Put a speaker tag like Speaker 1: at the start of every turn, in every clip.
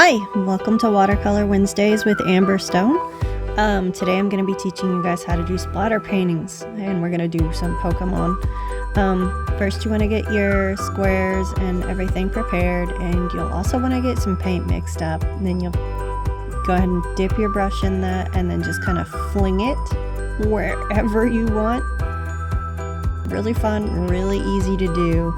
Speaker 1: Hi, welcome to Watercolor Wednesdays with Amber Stone. Today I'm going to be teaching you guys how to do splatter paintings, and we're going to do some Pokemon. First you want to get your squares and everything prepared, and you'll also want to get some paint mixed up. And then you'll go ahead and dip your brush in that and then just kind of fling it wherever you want. Really fun, really easy to do.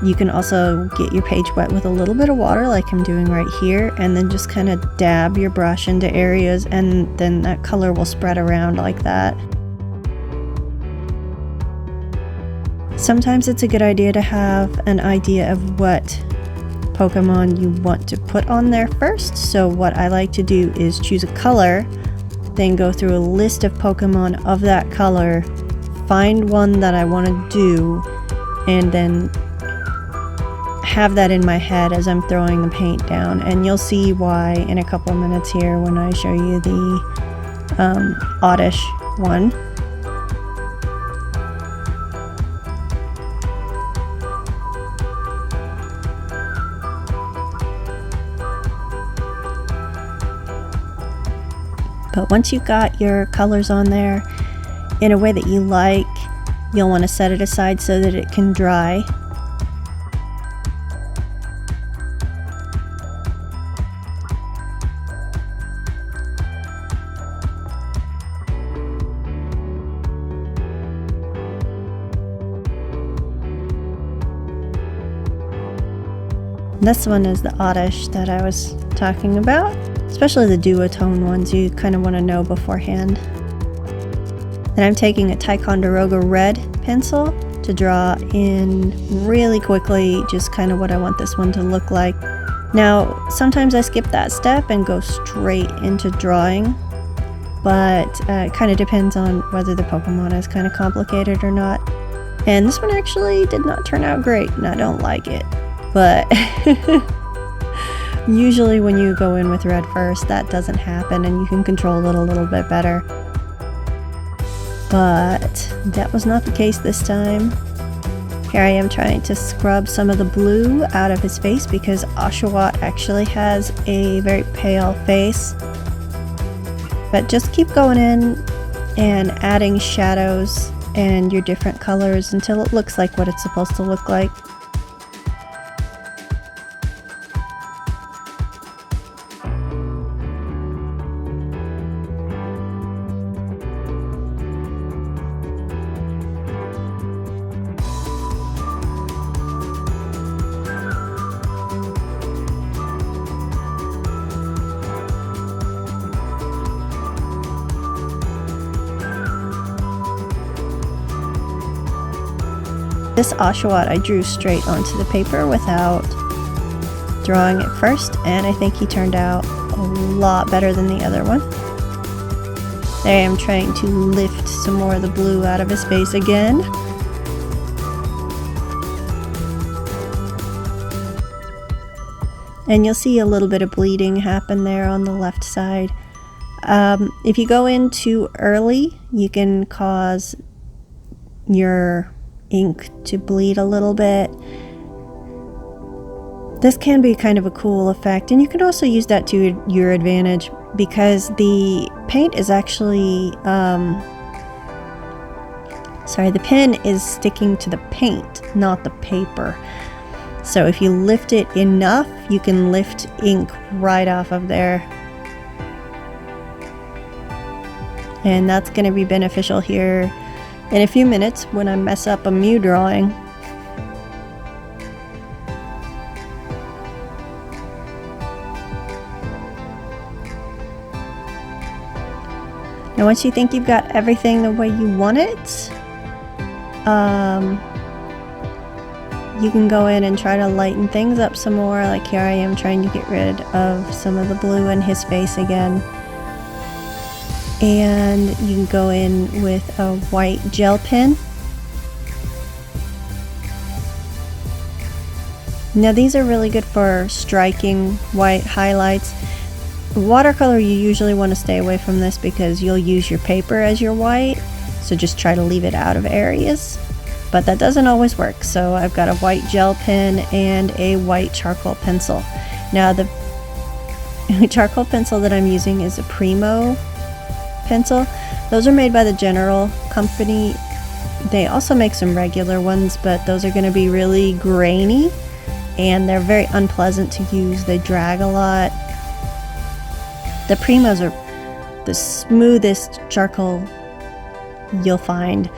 Speaker 1: You can also get your page wet with a little bit of water like I'm doing right here, and then just kind of dab your brush into areas, and then that color will spread around like that. Sometimes it's a good idea to have an idea of what Pokemon you want to put on there first. So what I like to do is choose a color, then go through a list of Pokemon of that color, find one that I want to do, and then have that in my head as I'm throwing the paint down. And you'll see why in a couple of minutes here when I show you the oddish one. But once you've got your colors on there in a way that you like, you'll want to set it aside so that it can dry. This one is the oddish that I was talking about, especially the duotone ones you kind of want to know beforehand. Then I'm taking a Ticonderoga red pencil to draw in really quickly just kind of what I want this one to look like. Now sometimes I skip that step and go straight into drawing, but it kind of depends on whether the Pokemon is kind of complicated or not. And this one actually did not turn out great, and I don't like it. But usually when you go in with red first, that doesn't happen, and you can control it a little bit better. But that was not the case this time. Here I am trying to scrub some of the blue out of his face because Oshawott actually has a very pale face. But just keep going in and adding shadows and your different colors until it looks like what it's supposed to look like. This Oshawott I drew straight onto the paper without drawing it first, and I think he turned out a lot better than the other one. There I am trying to lift some more of the blue out of his face again. And you'll see a little bit of bleeding happen there on the left side. If you go in too early, you can cause your ink to bleed a little bit. This can be kind of a cool effect, and you can also use that to your advantage because the paint is actually the pen is sticking to the paint, not the paper. So if you lift it enough, you can lift ink right off of there, and that's going to be beneficial here in a few minutes when I mess up a Mew drawing. Now once you think you've got everything the way you want it, you can go in and try to lighten things up some more. Like here I am trying to get rid of some of the blue in his face again. And you can go in with a white gel pen. Now these are really good for striking white highlights. Watercolor, you usually want to stay away from this because you'll use your paper as your white, so just try to leave it out of areas. But that doesn't always work, so I've got a white gel pen and a white charcoal pencil. Now the charcoal pencil that I'm using is a Primo pencil. Those are made by the General Company. They also make some regular ones, but those are going to be really grainy and they're very unpleasant to use. They drag a lot. The Primos are the smoothest charcoal you'll find,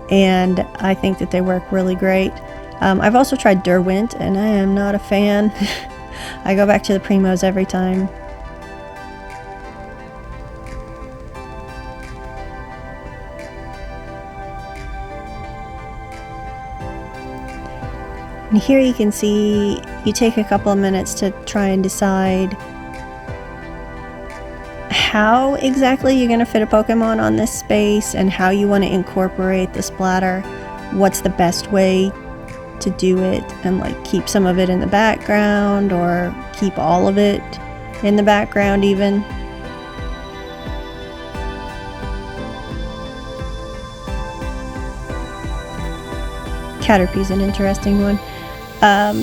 Speaker 1: and I think that they work really great. I've also tried Derwent and I am not a fan. I go back to the Primos every time. And here you can see you take a couple of minutes to try and decide how exactly you're going to fit a Pokemon on this space and how you want to incorporate the splatter. What's the best way to do it, and like keep some of it in the background or keep all of it in the background even. Caterpie's an interesting one.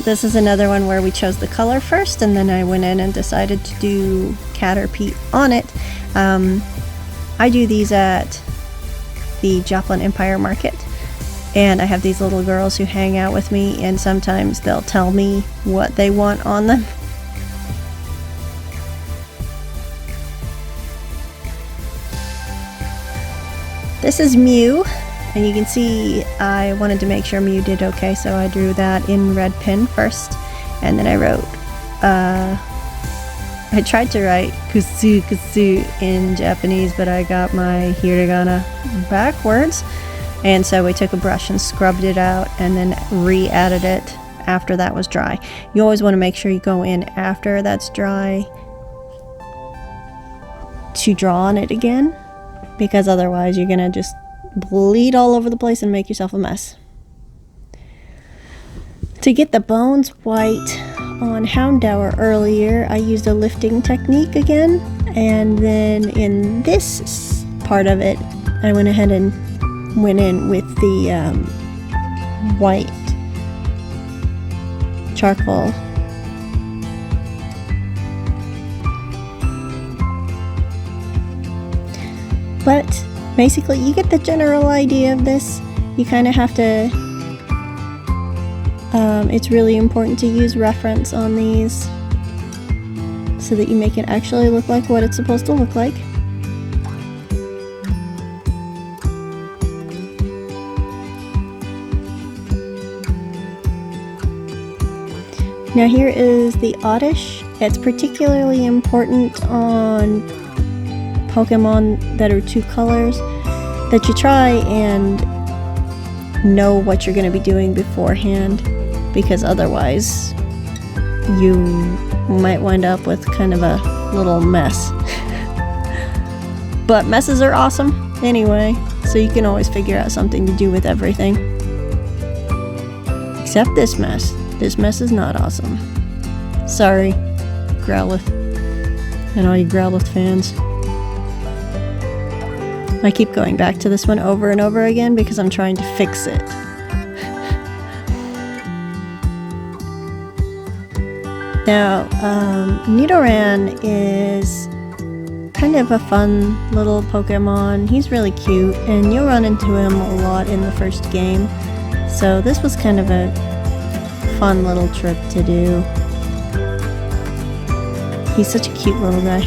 Speaker 1: This is another one where we chose the color first and then I went in and decided to do Caterpie on it. I do these at the Joplin Empire Market, and I have these little girls who hang out with me, and sometimes they'll tell me what they want on them. This is Mew, and you can see I wanted to make sure Mew did okay, so I drew that in red pen first, and then I wrote, I tried to write kusu kusu in Japanese, but I got my hiragana backwards, and so we took a brush and scrubbed it out and then re-added it after that was dry. You always want to make sure you go in after that's dry to draw on it again, because otherwise you're gonna just bleed all over the place and make yourself a mess. To get the bones white on Houndour earlier, I used a lifting technique again, and then in this part of it I went ahead and went in with the white charcoal. But basically you get the general idea of this. You kind of have to it's really important to use reference on these so that you make it actually look like what it's supposed to look like. Now here is the Oddish. It's particularly important on Pokemon that are two colors that you try and know what you're going to be doing beforehand, because otherwise you might wind up with kind of a little mess. But messes are awesome anyway, so you can always figure out something to do with everything. Except this mess. This mess is not awesome. Sorry, Growlithe, and all you Growlithe fans. I keep going back to this one over and over again because I'm trying to fix it. Now, Nidoran is kind of a fun little Pokemon. He's really cute, and you'll run into him a lot in the first game. So this was kind of a fun little trip to do. He's such a cute little guy.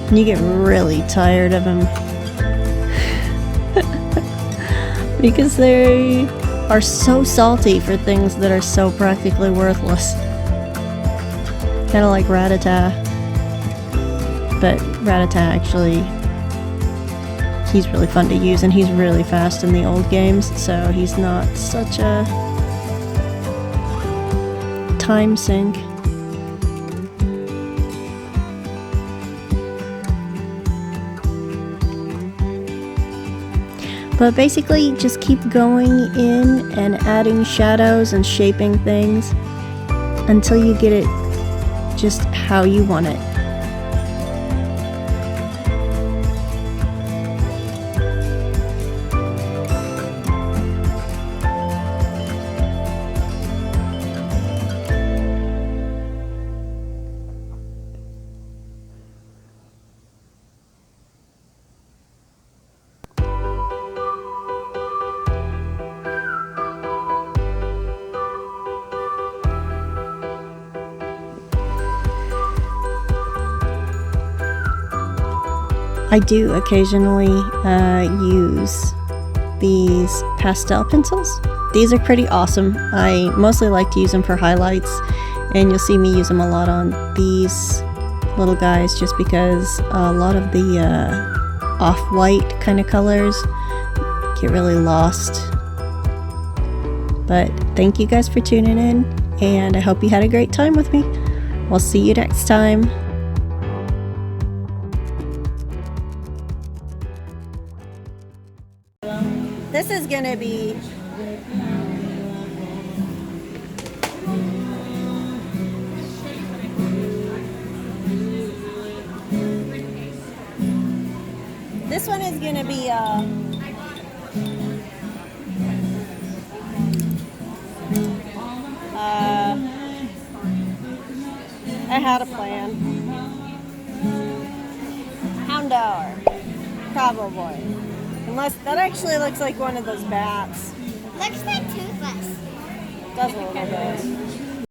Speaker 1: And you get really tired of him. Because they are so salty for things that are so practically worthless. Kind of like Rattata. But Rattata actually, he's really fun to use, and he's really fast in the old games, so he's not such a time sink. But basically, just keep going in and adding shadows and shaping things until you get it just how you want it. I do occasionally use these pastel pencils. These are pretty awesome. I mostly like to use them for highlights, and you'll see me use them a lot on these little guys just because a lot of the off-white kind of colors get really lost. But thank you guys for tuning in, and I hope you had a great time with me. We'll see you next time. This is gonna be this one is gonna be I had a plan. Houndar, probably. Unless that actually looks like one of those bats.
Speaker 2: Looks like Toothless.
Speaker 1: Does a little bit.